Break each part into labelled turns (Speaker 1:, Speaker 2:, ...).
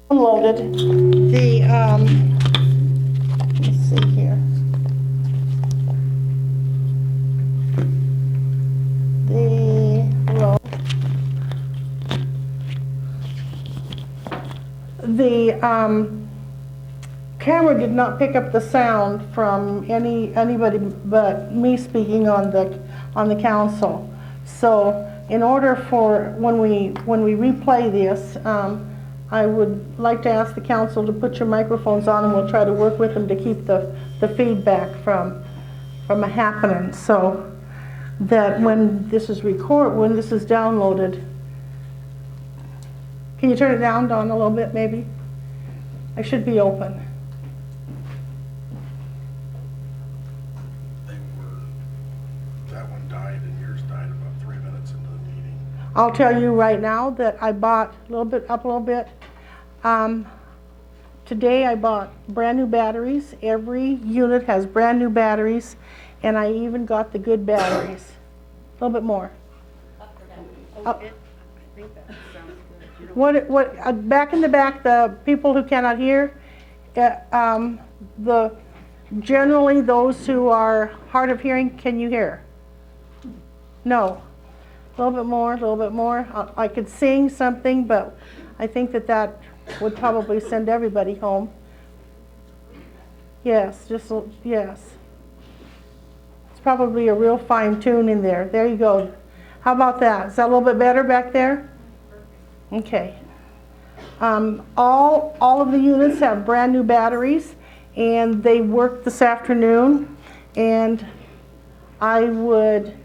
Speaker 1: Downloaded the, let's see here. The camera did not pick up the sound from anybody but me speaking on the council. So in order for when we replay this, I would like to ask the council to put your microphones on, and we'll try to work with them to keep the feedback from happening, so that when this is downloaded. Can you turn it down, Dawn, a little bit, maybe? I should be open.
Speaker 2: That one died and yours died about 3 minutes into the meeting.
Speaker 1: I'll tell you right now that I bought a little bit. Today I bought brand new batteries. Every unit has brand new batteries, and I even got the good batteries. A little bit more. Up.
Speaker 3: I think that sounds good.
Speaker 1: What back in the back, the people who cannot hear, generally those who are hard of hearing, can you hear? No. A little bit more. I could sing something, but I think that would probably send everybody home. Yes, yes. It's probably a real fine tune in there. There you go. How about that? Is that a little bit better back there? Okay. All of the units have brand new batteries, and they worked this afternoon, and I would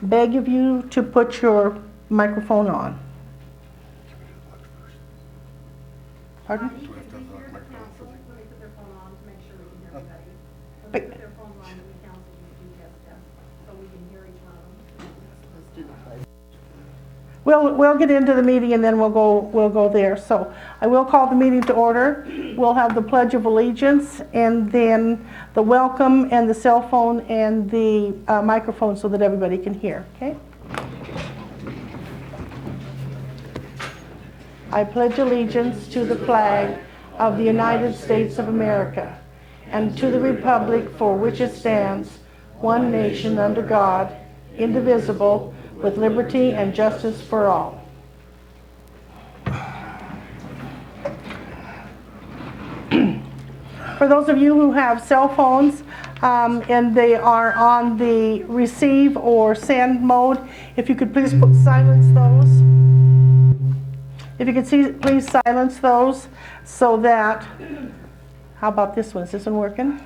Speaker 1: beg of you to put your microphone on. Pardon?
Speaker 2: Do we have to have the microphone for the...
Speaker 3: When they put their phone on to make sure we can hear everybody. When
Speaker 1: But-
Speaker 3: they put their phone on in the council, we do test, so we can hear each one of them. Let's do the pledge.
Speaker 1: We'll get into the meeting, and then we'll go there. So I will call the meeting to order. We'll have the Pledge of Allegiance, and then the welcome, and the cell phone, and the microphone, so that everybody can hear. Okay? I pledge allegiance to the flag of the United States of America, and to the republic for which it stands, one nation under God, indivisible, with liberty and justice for all. For those of you who have cell phones, and they are on the receive or send mode, if you could please silence those. If you could please silence those, so that, how about this one? Is this one working?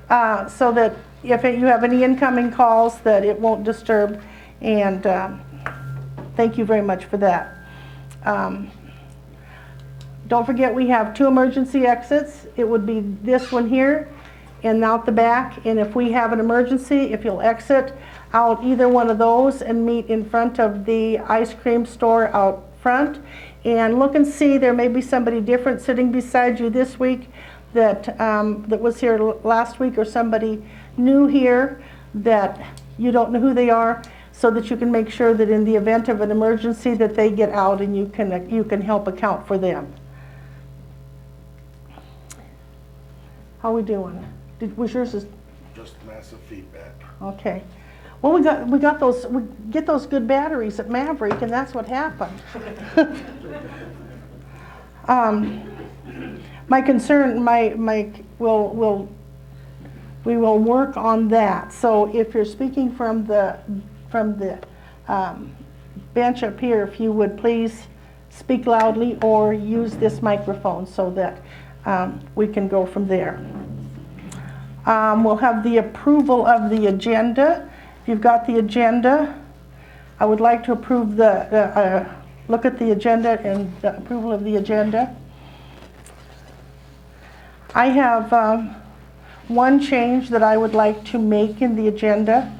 Speaker 1: So that if you have any incoming calls, that it won't disturb, and thank you very much for that. Don't forget, we have 2 emergency exits. It would be this one here and out the back, and if we have an emergency, if you'll exit out either one of those and meet in front of the ice cream store out front, and look and see, there may be somebody different sitting beside you this week that was here last week, or somebody new here that you don't know who they are, so that you can make sure that in the event of an emergency that they get out, and you can help account for them. How we doing? Was yours
Speaker 2: Just massive feedback.
Speaker 1: okay? Well, we got those. We get those good batteries at Maverick, and that's what happened. My concern, we will work on that. So if you're speaking from the bench up here, if you would please speak loudly or use this microphone, so that we can go from there. We'll have the approval of the agenda. If you've got the agenda, I would like to approve look at the agenda and the approval of the agenda. I have one change that I would like to make in the agenda.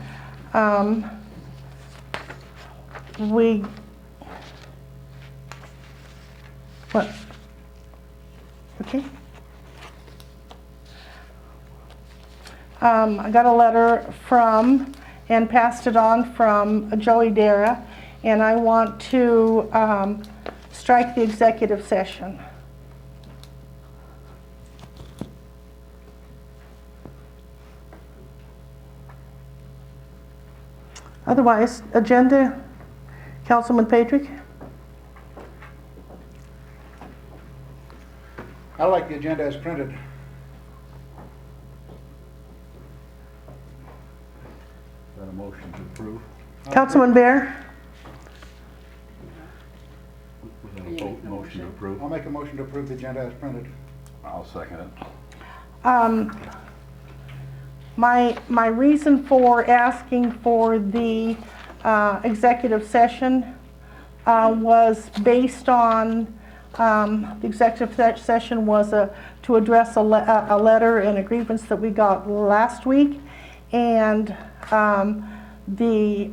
Speaker 1: Okay. I got a letter from, and passed it on from Joey Dara, and I want to strike the executive session. Otherwise, agenda, Councilman Patrick?
Speaker 4: I like the agenda as printed.
Speaker 5: Is that a motion to approve?
Speaker 1: Councilman Bear?
Speaker 5: Is that a vote motion to approve?
Speaker 4: I'll make a motion to approve the agenda as printed.
Speaker 5: I'll second it.
Speaker 1: My reason for asking for the executive session was based on, the executive session was to address a letter and a grievance that we got last week, and the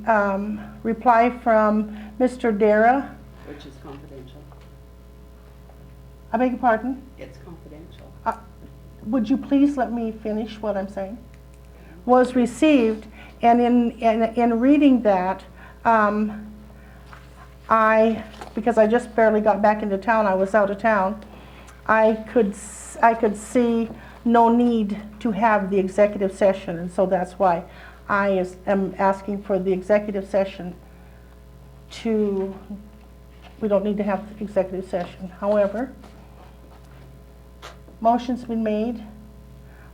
Speaker 1: reply from Mr. Dara.
Speaker 6: Which is confidential.
Speaker 1: I beg your pardon?
Speaker 6: It's confidential.
Speaker 1: Would you please let me finish what I'm saying? Was received, and in reading that, because I just barely got back into town, I was out of town, I could see no need to have the executive session, and so that's why I am asking for the executive session we don't need to have the executive session. However, motion's been made.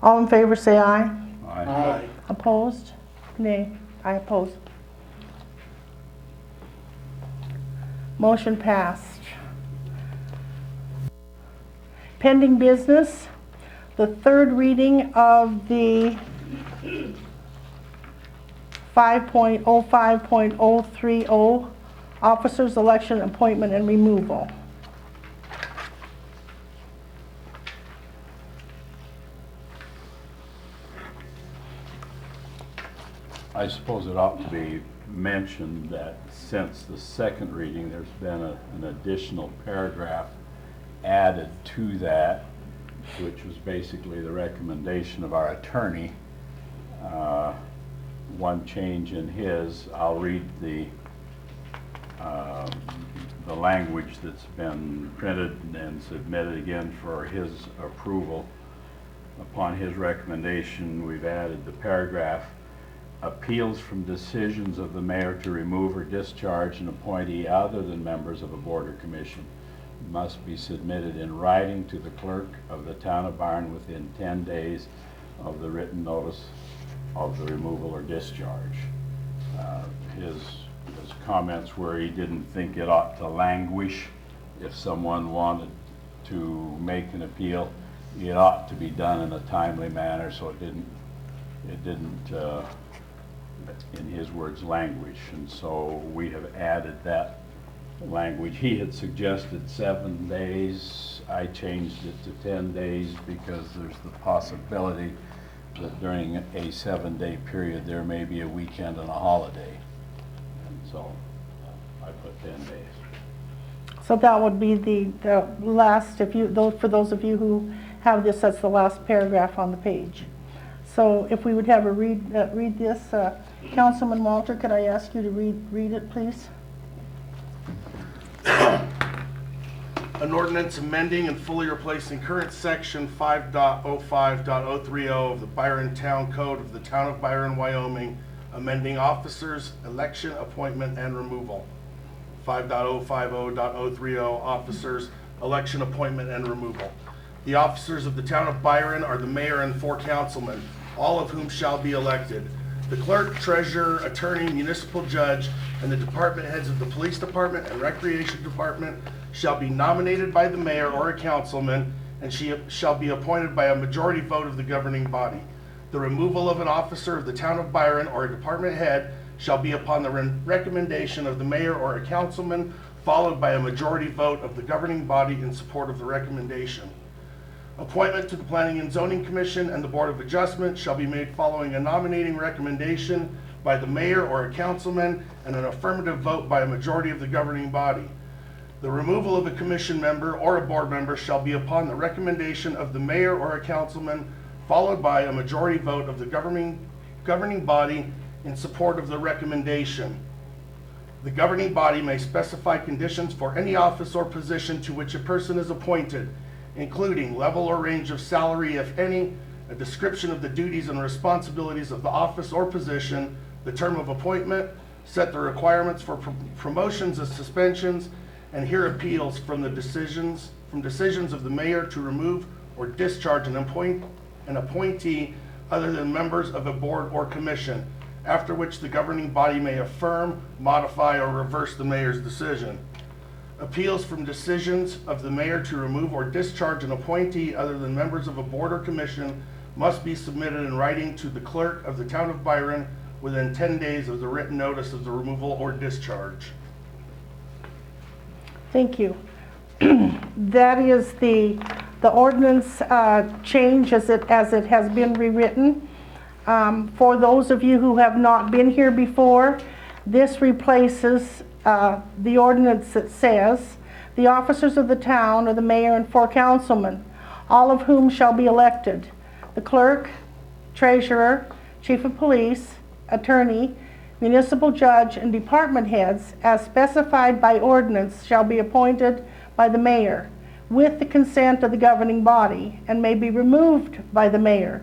Speaker 1: All in favor say aye.
Speaker 5: Aye.
Speaker 1: Opposed? Nay. I oppose. Motion passed. Pending business, the third reading of the 5.05.030 officers election, appointment, and removal.
Speaker 5: I suppose it ought to be mentioned that since the second reading, there's been an additional paragraph added to that, which was basically the recommendation of our attorney. One change in his, I'll read the language that's been printed and submitted again for his approval. Upon his recommendation, we've added the paragraph, appeals from decisions of the mayor to remove or discharge an appointee other than members of a board or commission must be submitted in writing to the clerk of the town of Byron within 10 days of the written notice of the removal or discharge. His comments were he didn't think it ought to languish. If someone wanted to make an appeal, it ought to be done in a timely manner, so it didn't in his words, language. And so we have added that language. He had suggested 7 days. I changed it to 10 days because there's the possibility that during a 7-day period there may be a weekend and a holiday. And so I put 10 days.
Speaker 1: So that would be the last, for those of you who have this, that's the last paragraph on the page. So if we would have a read this, Councilman Walter, could I ask you to read it, please?
Speaker 2: An ordinance amending and fully replacing current section 5.05.030 of the Byron Town Code of the Town of Byron, Wyoming, amending officers, election, appointment, and removal. 5.050.030 officers, election, appointment, and removal. The officers of the Town of Byron are the mayor and 4 councilmen, all of whom shall be elected. The clerk, treasurer, attorney, municipal judge, and the department heads of the police department and recreation department shall be nominated by the mayor or a councilman, and she shall be appointed by a majority vote of the governing body. The removal of an officer of the Town of Byron or a department head shall be upon the recommendation of the mayor or a councilman, followed by a majority vote of the governing body in support of the recommendation. Appointment to the Planning and Zoning Commission and the Board of Adjustment shall be made following a nominating recommendation by the mayor or a councilman and an affirmative vote by a majority of the governing body. The removal of a commission member or a board member shall be upon the recommendation of the mayor or a councilman, followed by a majority vote of the governing body in support of the recommendation. The governing body may specify conditions for any office or position to which a person is appointed, including level or range of salary, if any, a description of the duties and responsibilities of the office or position, the term of appointment, set the requirements for promotions and suspensions, and hear appeals from decisions of the mayor to remove or discharge an appointee other than members of a board or commission, after which the governing body may affirm, modify, or reverse the mayor's decision. Appeals from decisions of the mayor to remove or discharge an appointee other than members of a board or commission must be submitted in writing to the clerk of the town of Byron within 10 days of the written notice of the removal or discharge.
Speaker 1: Thank you. That is the ordinance change as it has been rewritten. For those of you who have not been here before, this replaces the ordinance that says, "The officers of the town are the mayor and 4 councilmen, all of whom shall be elected. The clerk, treasurer, chief of police, attorney, municipal judge, and department heads, as specified by ordinance, shall be appointed by the mayor with the consent of the governing body and may be removed by the mayor.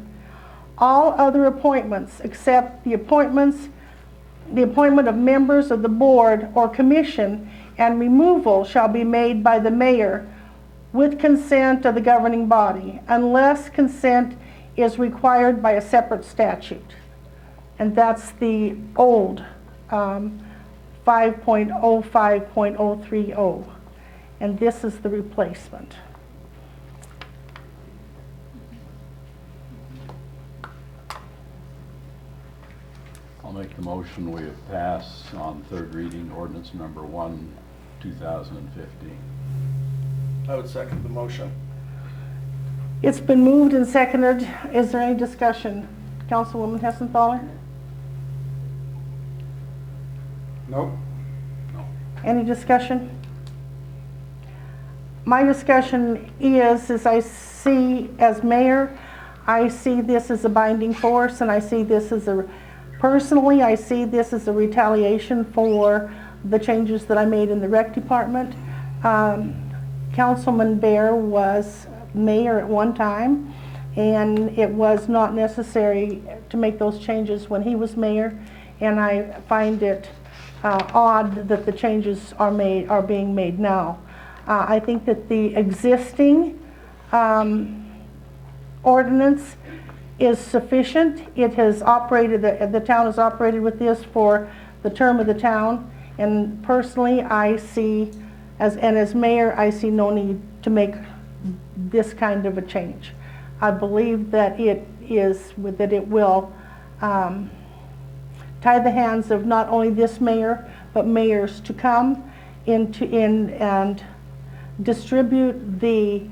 Speaker 1: All other appointments except the appointment of members of the board or commission and removal shall be made by the mayor with consent of the governing body, unless consent is required by a separate statute." And that's the old 5.05.030. And this is the replacement.
Speaker 5: I'll make the motion we have passed on third reading ordinance number 1, 2015.
Speaker 2: I would second the motion.
Speaker 1: It's been moved and seconded. Is there any discussion? Councilwoman Hessenthaler?
Speaker 4: Nope.
Speaker 1: Any discussion? My discussion is I see, as mayor, I see this as a binding force, and I see this as personally, I see this as a retaliation for the changes that I made in the rec department. Councilman Bear was mayor at one time, and it was not necessary to make those changes when he was mayor, and I find it odd that the changes are being made now. I think that the existing ordinance is sufficient. It has operated, the town has operated with this for the term of the town, and personally I see, as mayor, I see no need to make this kind of a change. I believe that it will tie the hands of not only this mayor, but mayors to come and distribute the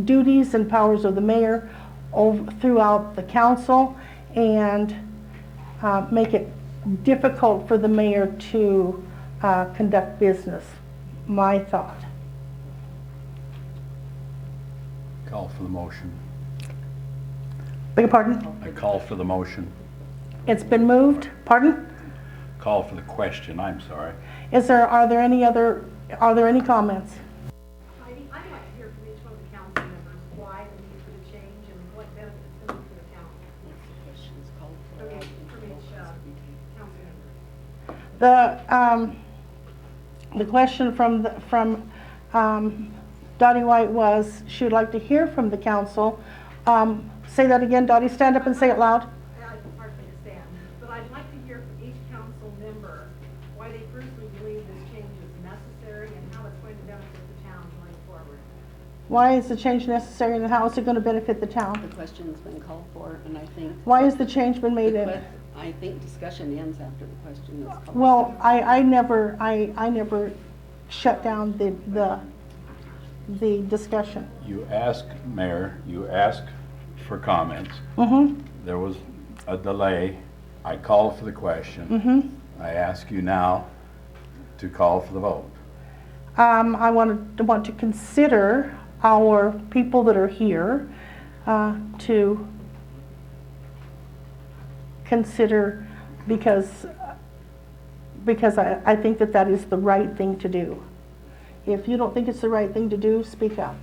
Speaker 1: duties and powers of the mayor throughout the council, and make it difficult for the mayor to conduct business. My thought.
Speaker 5: Call for the motion.
Speaker 1: Beg your pardon?
Speaker 5: I call for the motion.
Speaker 1: It's been moved. Pardon?
Speaker 5: Call for the question, I'm sorry.
Speaker 1: Are there any comments?
Speaker 3: Heidi, I'd like to hear from each one of the council members why the need for the change and what benefits it's going to be for the town.
Speaker 6: Questions called for.
Speaker 3: Okay, from each council member.
Speaker 1: The question from Dottie White was, she would like to hear from the council. Say that again, Dottie, stand up and say it loud.
Speaker 3: I hardly understand, but I'd like to hear from each council member why they personally believe this change is necessary and how it's going to benefit the town going forward.
Speaker 1: Why is the change necessary, and how is it going to benefit the town?
Speaker 6: The question's been called for, and I think.
Speaker 1: Why has the change been made in it?
Speaker 6: I think discussion ends after the question is called.
Speaker 1: Well, I never shut down the discussion.
Speaker 5: You asked, Mayor, you asked for comments.
Speaker 1: Mm-hmm.
Speaker 5: There was a delay. I called for the question.
Speaker 1: Mm-hmm.
Speaker 5: I ask you now to call for the vote.
Speaker 1: I want to consider our people that are here to consider, because I think that is the right thing to do. If you don't think it's the right thing to do, speak up.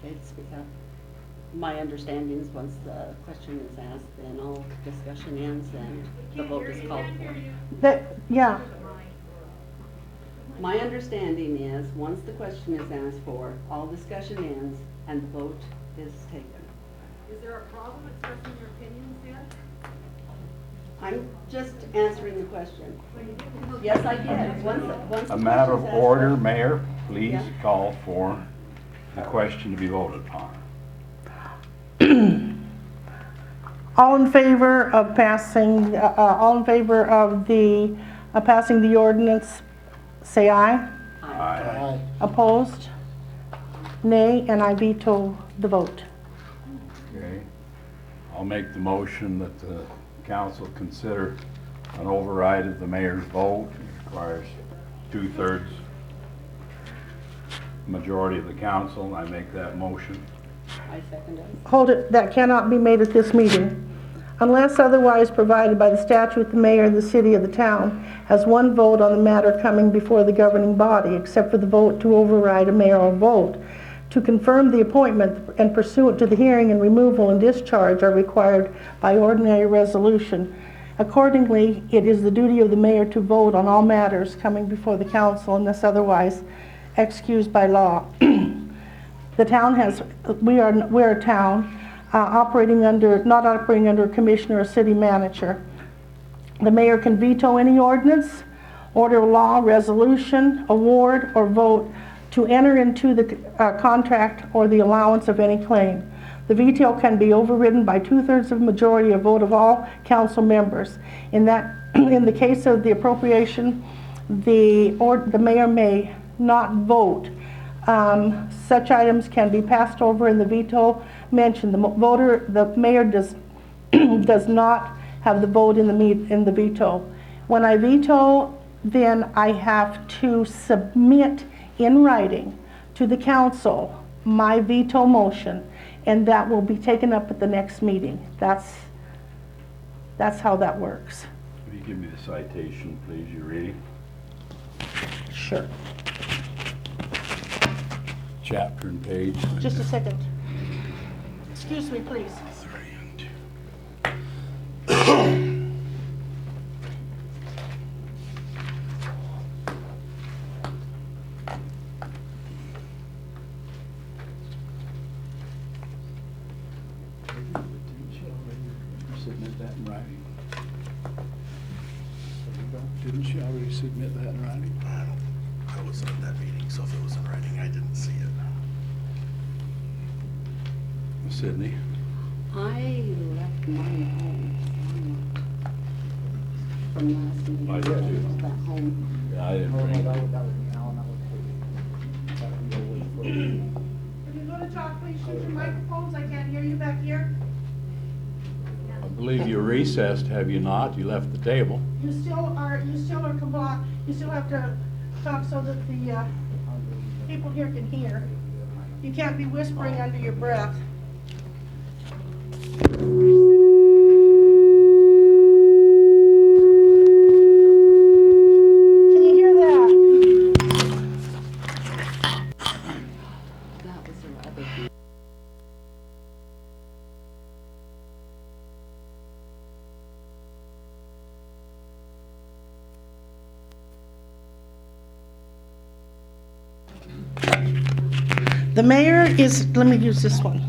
Speaker 6: Okay, speak up. My understanding is once the question is asked, then all discussion ends and the vote is called for.
Speaker 1: Yeah,
Speaker 6: My understanding is, once the question is asked for, all discussion ends and the vote is taken.
Speaker 3: Is there a problem expressing your opinions then?
Speaker 6: I'm just answering the question. Yes, I did. Once the
Speaker 5: A matter of
Speaker 6: question's asked
Speaker 5: order,
Speaker 6: for-
Speaker 5: Mayor, please
Speaker 6: Yeah.
Speaker 5: call for the question to be voted upon.
Speaker 1: all in favor of passing, all in favor of the, passing the ordinance, say aye.
Speaker 5: Aye.
Speaker 1: Opposed? Nay, and I veto the vote.
Speaker 5: Okay. I'll make the motion that the council consider an override of the mayor's vote. It requires 2/3 majority of the council. I make that motion.
Speaker 6: I second it.
Speaker 1: Hold it, that cannot be made at this meeting. Unless otherwise provided by the statute, the mayor of the city of the town has one vote on the matter coming before the governing body, except for the vote to override a mayoral vote. To confirm the appointment and pursuant to the hearing and removal and discharge are required by ordinary resolution. Accordingly, it is the duty of the mayor to vote on all matters coming before the council unless otherwise excused by law. The town has, we're a town operating under, not operating under a commissioner or city manager. The mayor can veto any ordinance, order, law, resolution, award, or vote to enter into the contract or the allowance of any claim. The veto can be overridden by 2/3 of majority of vote of all council members. In the case of the appropriation, the mayor may not vote. Such items can be passed over in the veto mentioned. The mayor does does not have the vote in the veto. When I veto, then I have to submit in writing to the council my veto motion, and that will be taken up at the next meeting. That's how that works.
Speaker 5: Will you give me the citation, please? You ready?
Speaker 1: Sure.
Speaker 5: Chapter and page.
Speaker 1: Just a second. Excuse me, please.
Speaker 5: Didn't she already submit that in writing? Didn't she already submit that in writing?
Speaker 2: I wasn't at that meeting, so if it was in writing, I didn't see it.
Speaker 5: Sydney?
Speaker 6: I left mine home. From last meeting.
Speaker 5: I did too.
Speaker 6: left that home.
Speaker 5: Yeah, I didn't bring it.
Speaker 1: If you go to talk, please shoot your microphones. I can't hear you back here.
Speaker 5: I believe you recessed, have you not? You left the table.
Speaker 1: You still are compli, you still have to talk so that the people here can hear. You can't be whispering under your breath. Can you hear that?
Speaker 6: That was a rather big.
Speaker 1: The mayor is, let me use this one.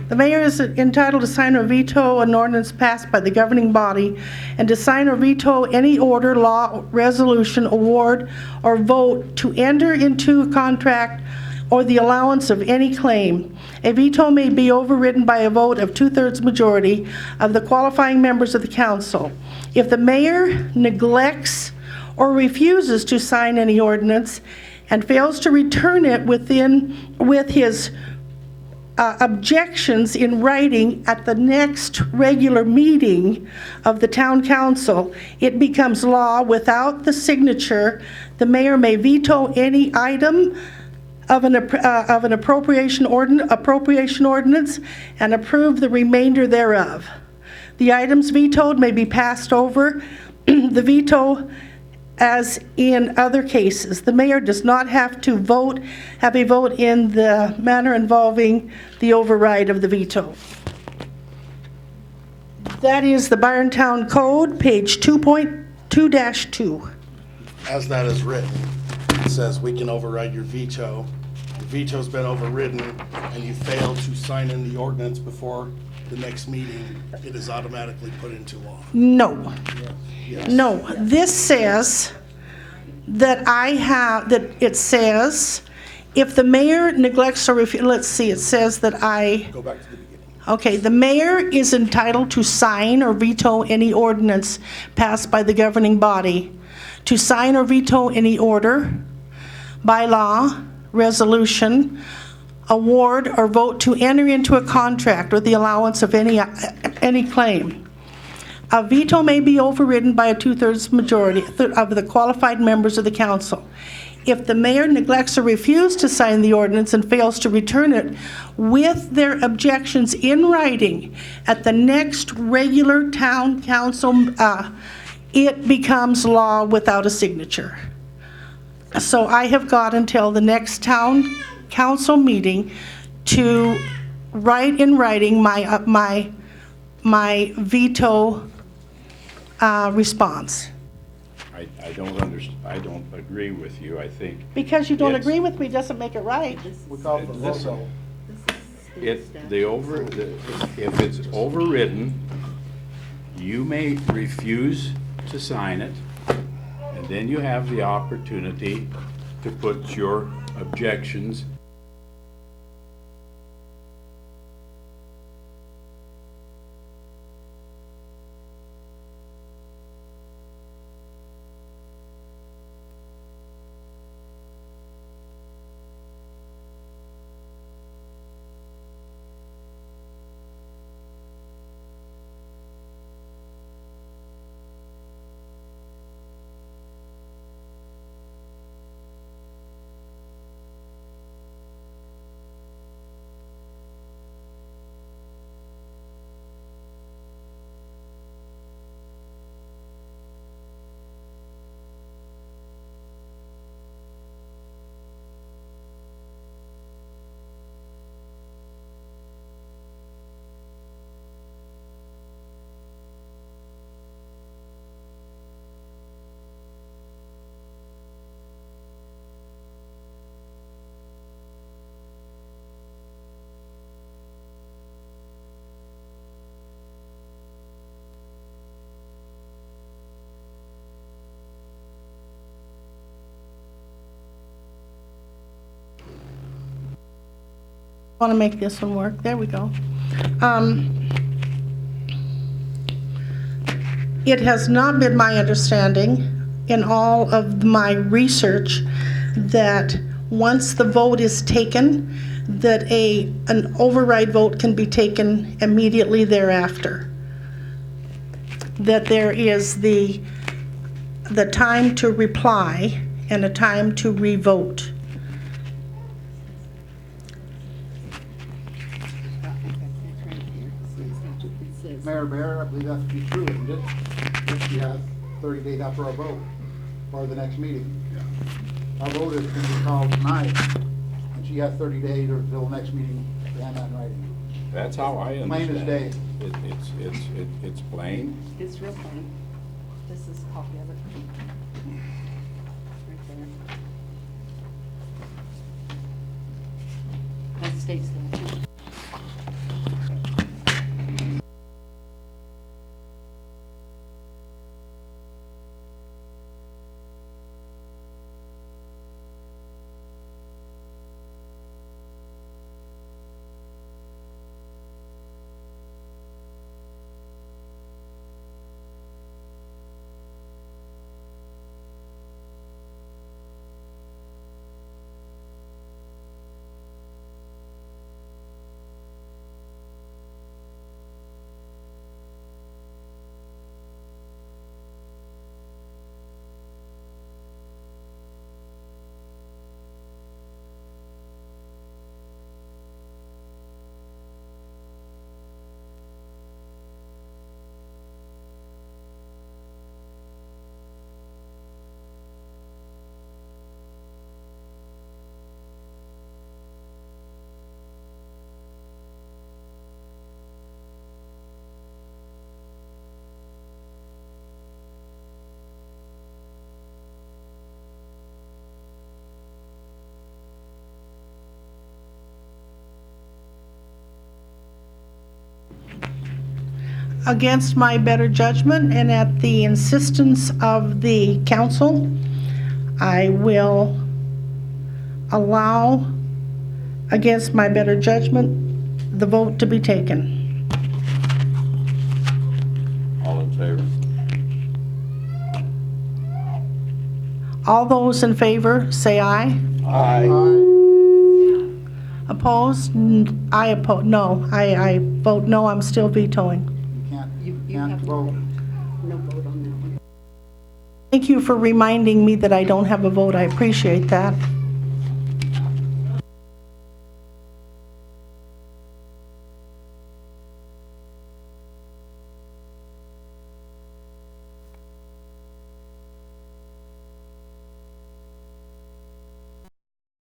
Speaker 1: The mayor is entitled to sign or veto an ordinance passed by the governing body and to sign or veto any order, law, resolution, award, or vote to enter into a contract or the allowance of any claim. A veto may be overridden by a vote of 2/3 majority of the qualifying members of the council. If the mayor neglects or refuses to sign any ordinance and fails to return it with his objections in writing at the next regular meeting of the town council, it becomes law without the signature. The mayor may veto any item of an appropriation ordinance and approve the remainder thereof. The items vetoed may be passed over. The veto, as in other cases, the mayor does not have a vote in the matter involving the override of the veto. That is the Byron Town Code, page 2.2-2.
Speaker 2: As that is written, it says we can override your veto. The veto's been overridden and you fail to sign in the ordinance before the next meeting, it is automatically put into law.
Speaker 1: No.
Speaker 2: Yes.
Speaker 1: No, this says that it says, if the mayor neglects or let's see, it says that
Speaker 2: Go back to the beginning.
Speaker 1: okay, the mayor is entitled to sign or veto any ordinance passed by the governing body, to sign or veto any order, bylaw, resolution, award, or vote to enter into a contract with the allowance of any claim. A veto may be overridden by a 2/3 majority of the qualified members of the council. If the mayor neglects or refuses to sign the ordinance and fails to return it with their objections in writing at the next regular town council, it becomes law without a signature. So I have got until the next town council meeting to write in writing my veto response.
Speaker 5: I don't agree with you, I think.
Speaker 1: Because you don't
Speaker 5: Yes.
Speaker 1: agree with me doesn't make it right.
Speaker 4: We call for a vote.
Speaker 5: Listen.
Speaker 4: though.
Speaker 6: This is state statute.
Speaker 5: If it's overridden, you may refuse to sign it, and then you have the opportunity to put your objections.
Speaker 1: Want to make this one work. There we go. It has not been my understanding in all of my research that once the vote is taken, that an override vote can be taken immediately thereafter. That there is the time to reply and a time to re-vote.
Speaker 6: It's right here. State statute. It says,
Speaker 4: Mayor, I believe that to be true, isn't it? If she has 30 days after our vote for the next meeting. Our vote is going to be called tonight, and she has 30 days or until the next meeting to hand that in writing.
Speaker 5: That's how I understand
Speaker 4: Plain as day.
Speaker 5: it. It's plain.
Speaker 6: it's real plain. This is a copy of it. Right there. That state statute.
Speaker 1: against my better judgment and at the insistence of the council, I will allow, against my better judgment, the vote to be taken.
Speaker 5: All in favor?
Speaker 1: All those in favor, say aye. Opposed? I oppose, no. I vote no, I'm still vetoing.
Speaker 4: You
Speaker 6: You
Speaker 4: can't
Speaker 6: have
Speaker 4: vote.
Speaker 6: no vote on that one.
Speaker 1: Thank you for reminding me that I don't have a vote, I appreciate that.